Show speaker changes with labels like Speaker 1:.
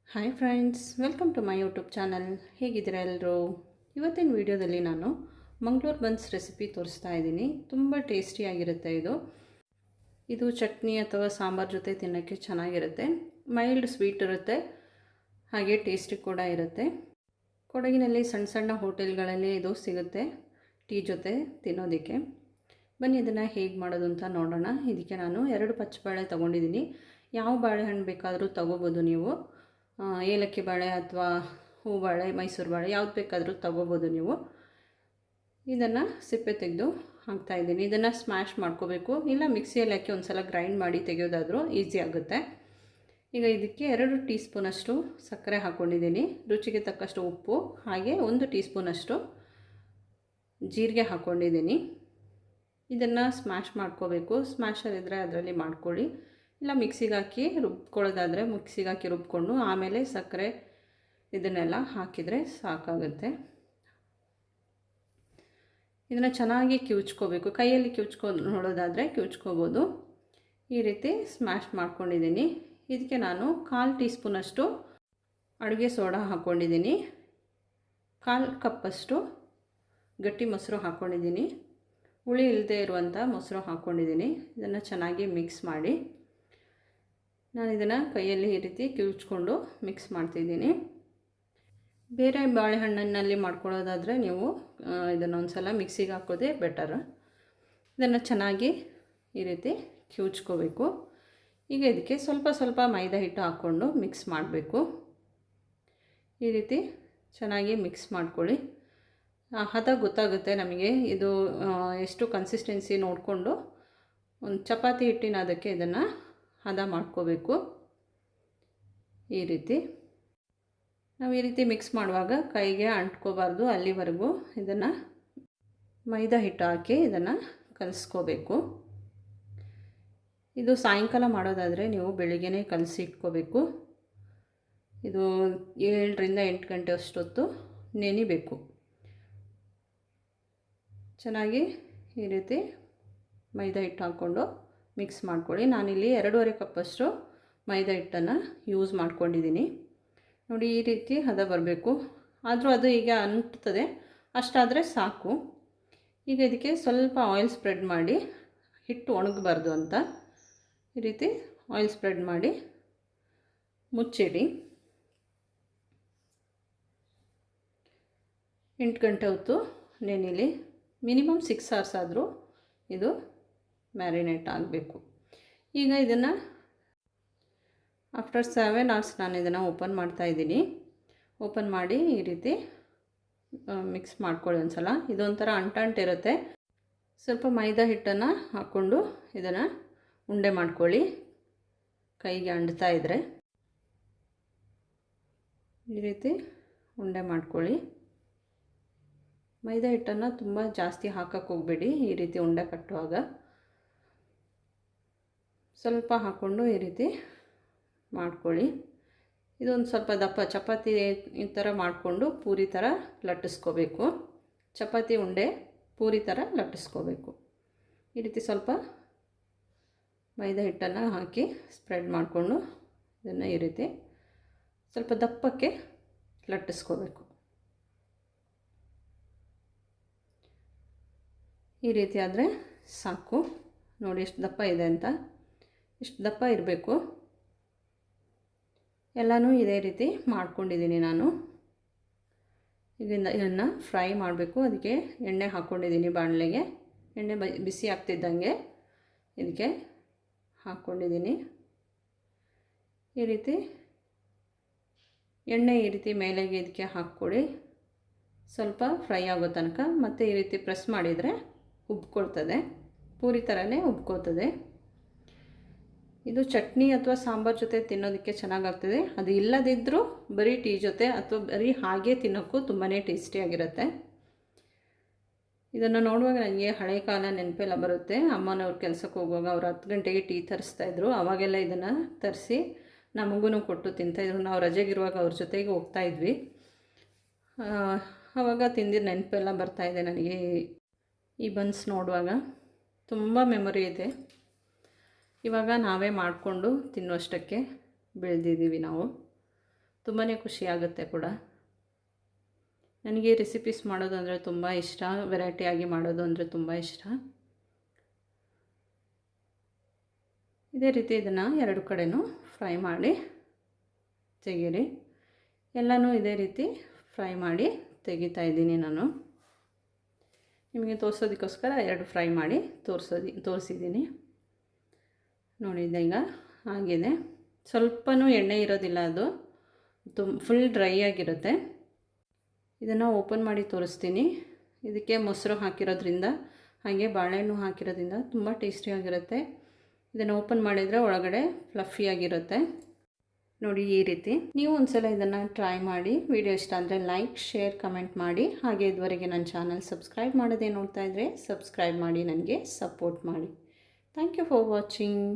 Speaker 1: Hi friends, welcome to my YouTube channel. ಹೇಗಿದ್ದೀರಾ ಎಲ್ಲರೂ? ಇವತ್ತಿನ ವಿಡಿಯೋದಲ್ಲಿ ನಾನು ಮಂಗಳೂರು ಬನ್ಸ್ ರೆಸಿಪಿ ತೋರಿಸ್ತಾ ಇದ್ದೀನಿ. ತುಂಬ ಟೇಸ್ಟಿಯಾಗಿರುತ್ತೆ ಇದು ಚಟ್ನಿ ಅಥವಾ ಸಾಂಬಾರು ಜೊತೆ ತಿನ್ನೋಕ್ಕೆ ಚೆನ್ನಾಗಿರುತ್ತೆ. ಮೈಲ್ಡ್ ಸ್ವೀಟ್ ಇರುತ್ತೆ, ಹಾಗೆ ಟೇಸ್ಟಿ ಕೂಡ ಇರುತ್ತೆ. ಕೊಡಗಿನಲ್ಲಿ ಸಣ್ಣ ಸಣ್ಣ ಹೋಟೆಲ್ಗಳಲ್ಲಿ ಇದು ಸಿಗುತ್ತೆ ಟೀ ಜೊತೆ ತಿನ್ನೋದಕ್ಕೆ. ಬನ್ನಿ ಇದನ್ನು ಹೇಗೆ ಮಾಡೋದು ಅಂತ ನೋಡೋಣ. ಇದಕ್ಕೆ ನಾನು 2 ಪಚ್ಚಬಾಳೆ ತೊಗೊಂಡಿದ್ದೀನಿ. ಯಾವ ಬಾಳೆಹಣ್ಣು ಬೇಕಾದರೂ ತೊಗೋಬೋದು ನೀವು. ಏಲಕ್ಕಿ ಬಾಳೆ ಅಥವಾ ಹೂ ಬಾಳೆ, ಮೈಸೂರು ಬಾಳೆ ಯಾವ್ದು ಬೇಕಾದರೂ ತೊಗೋಬೋದು ನೀವು. ಇದನ್ನು ಸಿಪ್ಪೆ ತೆಗೆದು ಹಾಕ್ತಾಯಿದ್ದೀನಿ. ಇದನ್ನು ಸ್ಮ್ಯಾಶ್ ಮಾಡ್ಕೋಬೇಕು, ಇಲ್ಲ ಮಿಕ್ಸಿಯಲ್ಲಿ ಹಾಕಿ ಒಂದು ಸಲ ಗ್ರೈಂಡ್ ಮಾಡಿ ತೆಗೆಯೋದಾದರೂ ಈಸಿ ಆಗುತ್ತೆ. ಈಗ ಇದಕ್ಕೆ 2 ಟೀ ಸ್ಪೂನಷ್ಟು ಸಕ್ಕರೆ ಹಾಕ್ಕೊಂಡಿದ್ದೀನಿ, ರುಚಿಗೆ ತಕ್ಕಷ್ಟು ಉಪ್ಪು, ಹಾಗೆ 1 ಟೀ ಸ್ಪೂನಷ್ಟು ಜೀರಿಗೆ ಹಾಕ್ಕೊಂಡಿದ್ದೀನಿ. ಇದನ್ನು ಸ್ಮ್ಯಾಶ್ ಮಾಡ್ಕೋಬೇಕು. ಸ್ಮ್ಯಾಶರ್ ಇದ್ದರೆ ಅದರಲ್ಲಿ ಮಾಡ್ಕೊಳ್ಳಿ, ಇಲ್ಲ ಮಿಕ್ಸಿಗೆ ಹಾಕಿ ರುಬ್ಕೊಳ್ಳೋದಾದರೆ ಮಿಕ್ಸಿಗೆ ಹಾಕಿ ರುಬ್ಕೊಂಡು ಆಮೇಲೆ ಸಕ್ಕರೆ ಇದನ್ನೆಲ್ಲ ಹಾಕಿದರೆ ಸಾಕಾಗುತ್ತೆ. ಇದನ್ನು ಚೆನ್ನಾಗಿ ಕಿವುಚ್ಕೋಬೇಕು. ಕೈಯಲ್ಲಿ ನೋಡೋದಾದರೆ ಕಿವುಚ್ಕೋಬೋದು. ಈ ರೀತಿ ಸ್ಮ್ಯಾಶ್ ಮಾಡ್ಕೊಂಡಿದ್ದೀನಿ. ಇದಕ್ಕೆ ನಾನು 1/4 ಟೀ ಸ್ಪೂನಷ್ಟು ಅಡುಗೆ ಸೋಡಾ ಹಾಕ್ಕೊಂಡಿದ್ದೀನಿ, 1/4 ಕಪ್ಪಷ್ಟು ಗಟ್ಟಿ ಮೊಸರು ಹಾಕ್ಕೊಂಡಿದ್ದೀನಿ, ಹುಳಿ ಇಲ್ಲದೆ ಇರುವಂಥ ಮೊಸರು ಹಾಕ್ಕೊಂಡಿದ್ದೀನಿ. ಇದನ್ನು ಚೆನ್ನಾಗಿ ಮಿಕ್ಸ್ ಮಾಡಿ ನಾನು ಇದನ್ನು ಕೈಯಲ್ಲಿ ಈ ರೀತಿ ಕಿವುಚ್ಕೊಂಡು ಮಿಕ್ಸ್ ಮಾಡ್ತಿದ್ದೀನಿ. ಬೇರೆ ಬಾಳೆಹಣ್ಣಿನಲ್ಲಿ ಮಾಡ್ಕೊಳ್ಳೋದಾದರೆ ನೀವು ಇದನ್ನು ಒಂದು ಸಲ ಮಿಕ್ಸಿಗೆ ಹಾಕೋದೇ ಬೆಟರ್. ಇದನ್ನು ಚೆನ್ನಾಗಿ ಈ ರೀತಿ ಕಿವುಚ್ಕೋಬೇಕು. ಈಗ ಇದಕ್ಕೆ ಸ್ವಲ್ಪ ಸ್ವಲ್ಪ ಮೈದಾ ಹಿಟ್ಟು ಹಾಕ್ಕೊಂಡು ಮಿಕ್ಸ್ ಮಾಡಬೇಕು. ಈ ರೀತಿ ಚೆನ್ನಾಗಿ ಮಿಕ್ಸ್ ಮಾಡ್ಕೊಳ್ಳಿ. ಹದ ಗೊತ್ತಾಗುತ್ತೆ ನಮಗೆ ಇದು ಎಷ್ಟು ಕನ್ಸಿಸ್ಟೆನ್ಸಿ ನೋಡಿಕೊಂಡು ಒಂದು ಚಪಾತಿ ಹಿಟ್ಟಿನ ಅದಕ್ಕೆ ಇದನ್ನು ಹದ ಮಾಡ್ಕೋಬೇಕು. ಈ ರೀತಿ ನಾವು ಈ ರೀತಿ ಮಿಕ್ಸ್ ಮಾಡುವಾಗ ಕೈಗೆ ಅಂಟ್ಕೋಬಾರ್ದು, ಅಲ್ಲಿವರೆಗೂ ಇದನ್ನು ಮೈದಾ ಹಿಟ್ಟು ಹಾಕಿ ಇದನ್ನು ಕಲಿಸ್ಕೋಬೇಕು. ಇದು ಸಾಯಂಕಾಲ ಮಾಡೋದಾದರೆ ನೀವು ಬೆಳಿಗ್ಗೆನೇ ಕಲಸಿ ಇಟ್ಕೋಬೇಕು. ಇದು 7 ರಿಂದ 8 ಗಂಟೆ ಅಷ್ಟೊತ್ತು ನೆನಿಬೇಕು. ಚೆನ್ನಾಗಿ ಈ ರೀತಿ ಮೈದಾ ಹಿಟ್ಟು ಹಾಕ್ಕೊಂಡು ಮಿಕ್ಸ್ ಮಾಡ್ಕೊಳ್ಳಿ. ನಾನಿಲ್ಲಿ 2.5 ಕಪ್ಪಷ್ಟು ಮೈದಾ ಹಿಟ್ಟನ್ನು ಯೂಸ್ ಮಾಡ್ಕೊಂಡಿದ್ದೀನಿ. ನೋಡಿ, ಈ ರೀತಿ ಹದ ಬರಬೇಕು. ಆದರೂ ಅದು ಈಗ ಅಂಟ್ತದೆ, ಅಷ್ಟಾದರೆ ಸಾಕು. ಈಗ ಇದಕ್ಕೆ ಸ್ವಲ್ಪ ಆಯಿಲ್ ಸ್ಪ್ರೆಡ್ ಮಾಡಿ, ಹಿಟ್ಟು ಒಣಗಬಾರ್ದು ಅಂತ ಈ ರೀತಿ ಆಯಿಲ್ ಸ್ಪ್ರೆಡ್ ಮಾಡಿ ಮುಚ್ಚಿಡಿ. 8 ಗಂಟೆ ಹೊತ್ತು ನೆನಿಲಿ. ಮಿನಿಮಮ್ 6 ಅವರ್ಸ್ ಆದರೂ ಇದು ಮ್ಯಾರಿನೇಟ್ ಆಗಬೇಕು. ಈಗ ಇದನ್ನು ಆಫ್ಟರ್ 7 ಅವರ್ಸ್ ನಾನು ಇದನ್ನು ಓಪನ್ ಮಾಡ್ತಾಯಿದ್ದೀನಿ. ಓಪನ್ ಮಾಡಿ ಈ ರೀತಿ ಮಿಕ್ಸ್ ಮಾಡ್ಕೊಳ್ಳಿ ಒಂದು ಸಲ. ಇದೊಂಥರ ಅಂಟಿರುತ್ತೆ. ಸ್ವಲ್ಪ ಮೈದಾ ಹಿಟ್ಟನ್ನು ಹಾಕ್ಕೊಂಡು ಇದನ್ನು ಉಂಡೆ ಮಾಡ್ಕೊಳ್ಳಿ. ಕೈಗೆ ಅಂಟ್ತಾ ಇದ್ದರೆ ಈ ರೀತಿ ಉಂಡೆ ಮಾಡ್ಕೊಳ್ಳಿ. ಮೈದಾ ಹಿಟ್ಟನ್ನು ತುಂಬ ಜಾಸ್ತಿ ಹಾಕಕ್ಕೆ ಹೋಗಬೇಡಿ. ಈ ರೀತಿ ಉಂಡೆ ಕಟ್ಟುವಾಗ ಸ್ವಲ್ಪ ಹಾಕ್ಕೊಂಡು ಈ ರೀತಿ ಮಾಡ್ಕೊಳ್ಳಿ. ಇದೊಂದು ಸ್ವಲ್ಪ ದಪ್ಪ ಚಪಾತಿ ಈ ಥರ ಮಾಡಿಕೊಂಡು ಪೂರಿ ಥರ ಲಟ್ಟಿಸ್ಕೋಬೇಕು. ಚಪಾತಿ ಉಂಡೆ ಪೂರಿ ಥರ ಲಟ್ಟಿಸ್ಕೋಬೇಕು. ಈ ರೀತಿ ಸ್ವಲ್ಪ ಮೈದಾ ಹಿಟ್ಟನ್ನು ಹಾಕಿ ಸ್ಪ್ರೆಡ್ ಮಾಡಿಕೊಂಡು ಇದನ್ನು ಈ ರೀತಿ ಸ್ವಲ್ಪ ದಪ್ಪಕ್ಕೆ ಲಟ್ಟಿಸ್ಕೋಬೇಕು. ಈ ರೀತಿ ಆದರೆ ಸಾಕು. ನೋಡಿ ಎಷ್ಟು ದಪ್ಪ ಇದೆ ಅಂತ. ಇಷ್ಟು ದಪ್ಪ ಇರಬೇಕು. ಎಲ್ಲನೂ ಇದೇ ರೀತಿ ಮಾಡ್ಕೊಂಡಿದ್ದೀನಿ ನಾನು. ಇದನ್ನು ಫ್ರೈ ಮಾಡಬೇಕು. ಅದಕ್ಕೆ ಎಣ್ಣೆ ಹಾಕ್ಕೊಂಡಿದ್ದೀನಿ ಬಾಣಲೆಗೆ. ಎಣ್ಣೆ ಬಿಸಿ ಆಗ್ತಿದ್ದಂಗೆ ಇದಕ್ಕೆ ಹಾಕ್ಕೊಂಡಿದ್ದೀನಿ. ಈ ರೀತಿ ಎಣ್ಣೆ ಈ ರೀತಿ ಮೇಲೆಗೆ ಇದಕ್ಕೆ ಹಾಕ್ಕೊಡಿ. ಸ್ವಲ್ಪ ಫ್ರೈ ಆಗೋ ತನಕ ಮತ್ತು ಈ ರೀತಿ ಪ್ರೆಸ್ ಮಾಡಿದರೆ ಉಬ್ಕೊಳ್ತದೆ, ಪೂರಿ ಥರನೇ ಉಬ್ಕೋತದೆ. ಇದು ಚಟ್ನಿ ಅಥವಾ ಸಾಂಬಾರು ಜೊತೆ ತಿನ್ನೋದಕ್ಕೆ ಚೆನ್ನಾಗಾಗ್ತದೆ. ಅದು ಇಲ್ಲದಿದ್ದರೂ ಬರೀ ಟೀ ಜೊತೆ ಅಥವಾ ಬರೀ ಹಾಗೆ ತಿನ್ನೋಕ್ಕೂ ತುಂಬಾ ಟೇಸ್ಟಿಯಾಗಿರುತ್ತೆ. ಇದನ್ನು ನೋಡುವಾಗ ನನಗೆ ಹಳೆ ಕಾಲ ನೆನಪೆಲ್ಲ ಬರುತ್ತೆ. ಅಮ್ಮನವ್ರು ಕೆಲಸಕ್ಕೆ ಹೋಗುವಾಗ ಅವ್ರು 10 ಗಂಟೆಗೆ ಟೀ ತರಿಸ್ತಾಯಿದ್ರು. ಆವಾಗೆಲ್ಲ ಇದನ್ನು ತರಿಸಿ ನಮಗೂ ಕೊಟ್ಟು ತಿಂತಾಯಿದ್ರು. ನಾವು ರಜೆಗಿರುವಾಗ ಅವ್ರ ಜೊತೆಗೆ ಹೋಗ್ತಾಯಿದ್ವಿ. ಆವಾಗ ತಿಂದಿದ್ದ ನೆನಪೆಲ್ಲ ಬರ್ತಾಯಿದೆ ನನಗೆ. ಈ ಬನ್ಸ್ ನೋಡುವಾಗ ತುಂಬ ಮೆಮೊರಿ ಇದೆ. ಇವಾಗ ನಾವೇ ಮಾಡಿಕೊಂಡು ತಿನ್ನುವಷ್ಟಕ್ಕೆ ಬೆಳೆದಿದ್ದೀವಿ ನಾವು. ತುಂಬಾ ಖುಷಿಯಾಗುತ್ತೆ ಕೂಡ. ನನಗೆ ರೆಸಿಪೀಸ್ ಮಾಡೋದು ಅಂದರೆ ತುಂಬ ಇಷ್ಟ, ವೆರೈಟಿಯಾಗಿ ಮಾಡೋದು ಅಂದರೆ ತುಂಬ ಇಷ್ಟ. ಇದೇ ರೀತಿ ಇದನ್ನು ಎರಡು ಕಡೆನೂ ಫ್ರೈ ಮಾಡಿ ತೆಗೀರಿ. ಎಲ್ಲನೂ ಇದೇ ರೀತಿ ಫ್ರೈ ಮಾಡಿ ತೆಗಿತಾ ಇದ್ದೀನಿ ನಾನು. ನಿಮಗೆ ತೋರಿಸೋದಕ್ಕೋಸ್ಕರ ಎರಡು ಫ್ರೈ ಮಾಡಿ ತೋರಿಸಿದ್ದೀನಿ. ನೋಡಿದ್ದೆ ಈಗ ಆಗಿದೆ. ಸ್ವಲ್ಪನೂ ಎಣ್ಣೆ ಇರೋದಿಲ್ಲ, ಅದು ಫುಲ್ ಡ್ರೈ ಆಗಿರುತ್ತೆ. ಇದನ್ನು ಓಪನ್ ಮಾಡಿ ತೋರಿಸ್ತೀನಿ. ಇದಕ್ಕೆ ಮೊಸರು ಹಾಕಿರೋದ್ರಿಂದ ಹಾಗೆ ಬಾಳೆಹಣ್ಣು ಹಾಕಿರೋದ್ರಿಂದ ತುಂಬ ಟೇಸ್ಟಿಯಾಗಿರುತ್ತೆ. ಇದನ್ನು ಓಪನ್ ಮಾಡಿದರೆ ಒಳಗಡೆ ಫ್ಲಫಿಯಾಗಿರುತ್ತೆ. ನೋಡಿ ಈ ರೀತಿ. ನೀವು ಒಂದ್ಸಲ ಇದನ್ನು ಟ್ರೈ ಮಾಡಿ. ವಿಡಿಯೋ ಇಷ್ಟ ಅಂದರೆ ಲೈಕ್, ಶೇರ್, ಕಮೆಂಟ್ ಮಾಡಿ. ಹಾಗೆ ಇದುವರೆಗೆ ನನ್ನ ಚಾನಲ್ ಸಬ್ಸ್ಕ್ರೈಬ್ ಮಾಡೋದೇ ನೋಡ್ತಾ ಇದ್ದರೆ ಸಬ್ಸ್ಕ್ರೈಬ್ ಮಾಡಿ, ನನಗೆ ಸಪೋರ್ಟ್ ಮಾಡಿ. Thank you for watching.